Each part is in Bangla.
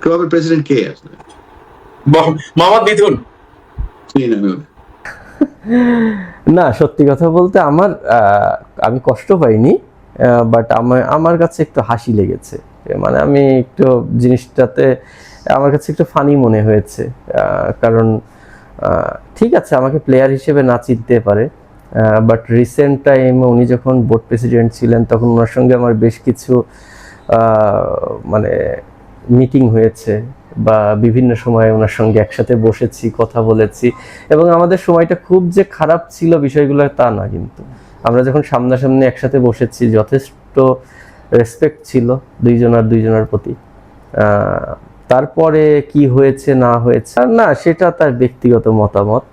ক্লাবের প্রেসিডেন্ট কে আসলে? মোহাম্মদ মিথুন। চিনি না আমি ওকে। না, সত্যি কথা বলতে আমি কষ্ট পাইনি, বাট আমার কাছে একটু হাসি লেগেছে। মানে আমি একটু জিনিসটাতে আমার কাছে একটু ফানি মনে হয়েছে। কারণ ঠিক আছে, আমাকে প্লেয়ার হিসেবে না চিনতে পারে, বাট রিসেন্ট টাইমে উনি যখন বোর্ড প্রেসিডেন্ট ছিলেন তখন ওনার সঙ্গে আমার বেশ কিছু মানে মিটিং হয়েছে, বা বিভিন্ন সময় ওনার সঙ্গে একসাথে বসেছি, কথা বলেছি, এবং আমাদের সময়টা খুব যে খারাপ ছিল বিষয়গুলো তা না। কিন্তু আমরা যখন সামনাসামনি একসাথে বসেছি যথেষ্ট রেসপেক্ট ছিল দুইজনের প্রতি। তারপরে কি হয়েছে না হয়েছে না সেটা তার ব্যক্তিগত মতামত।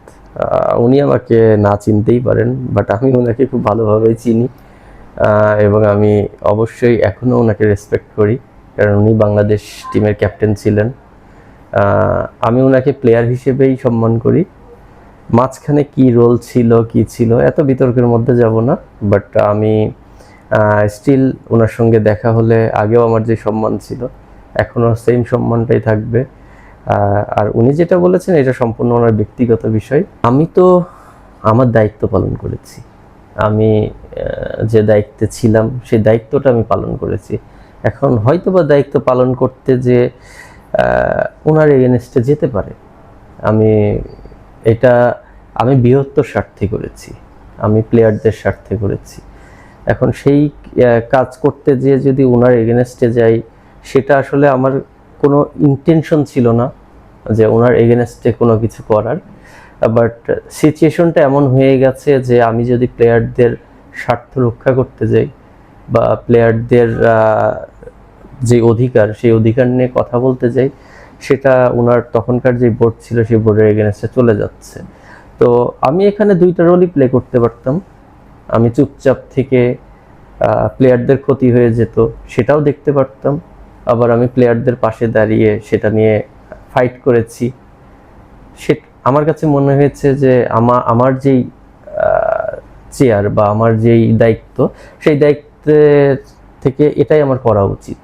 উনি আমাকে না চিনতেই পারেন, বাট আমি ওনাকে খুব ভালোভাবেই চিনি, এবং আমি অবশ্যই এখনও ওনাকে রেসপেক্ট করি, কারণ উনি বাংলাদেশ টিমের ক্যাপ্টেন ছিলেন। আমি ওনাকে প্লেয়ার হিসেবেই সম্মান করি। মাঝখানে কি রোল ছিল কি ছিল এত বিতর্কের মধ্যে যাব না, বাট আমি স্টিল ওনার সঙ্গে দেখা হলে আগেও আমার যে সম্মান ছিল এখনও সেম সম্মানটাই থাকবে। আর উনি যেটা বলেছেন এটা সম্পূর্ণ ওনার ব্যক্তিগত বিষয়। আমি তো আমার দায়িত্ব পালন করেছি। আমি যে দায়িত্বে ছিলাম সেই দায়িত্বটা আমি পালন করেছি। এখন হয়তোবা দায়িত্ব পালন করতে যে ওনার এগেনস্টে যেতে পারে, আমি বৃহত্তর স্বার্থে করেছি, আমি প্লেয়ারদের স্বার্থে করেছি। এখন সেই কাজ করতে যেয়ে যদি ওনার এগেনস্টে যাই, সেটা আসলে আমার কোনো ইন্টেনশন ছিল না যে ওনার এগেনস্টে কোনো কিছু করার, বাট সিচুয়েশনটা এমন হয়ে গেছে যে আমি যদি প্লেয়ারদের স্বার্থ রক্ষা করতে যাই বা প্লেয়ারদের যে অধিকার সেই অধিকার নিয়ে কথা বলতে যাই, সেটা ওনার তখনকার যে বোর্ড ছিল সেই বোর্ডের এগেনস্টে চলে যাচ্ছে। তো আমি এখানে দুইটা রোলই প্লে করতে পারতাম। আমি চুপচাপ থেকে প্লেয়ারদের ক্ষতি হয়ে যেত সেটাও দেখতে পারতাম, আবার আমি প্লেয়ারদের পাশে দাঁড়িয়ে সেটা নিয়ে ফাইট করেছি। আমার কাছে মনে হয়েছে যে আমার যেই চেয়ার বা আমার যেই দায়িত্ব সেই দায়িত্বের থেকে এটাই আমার করা উচিত।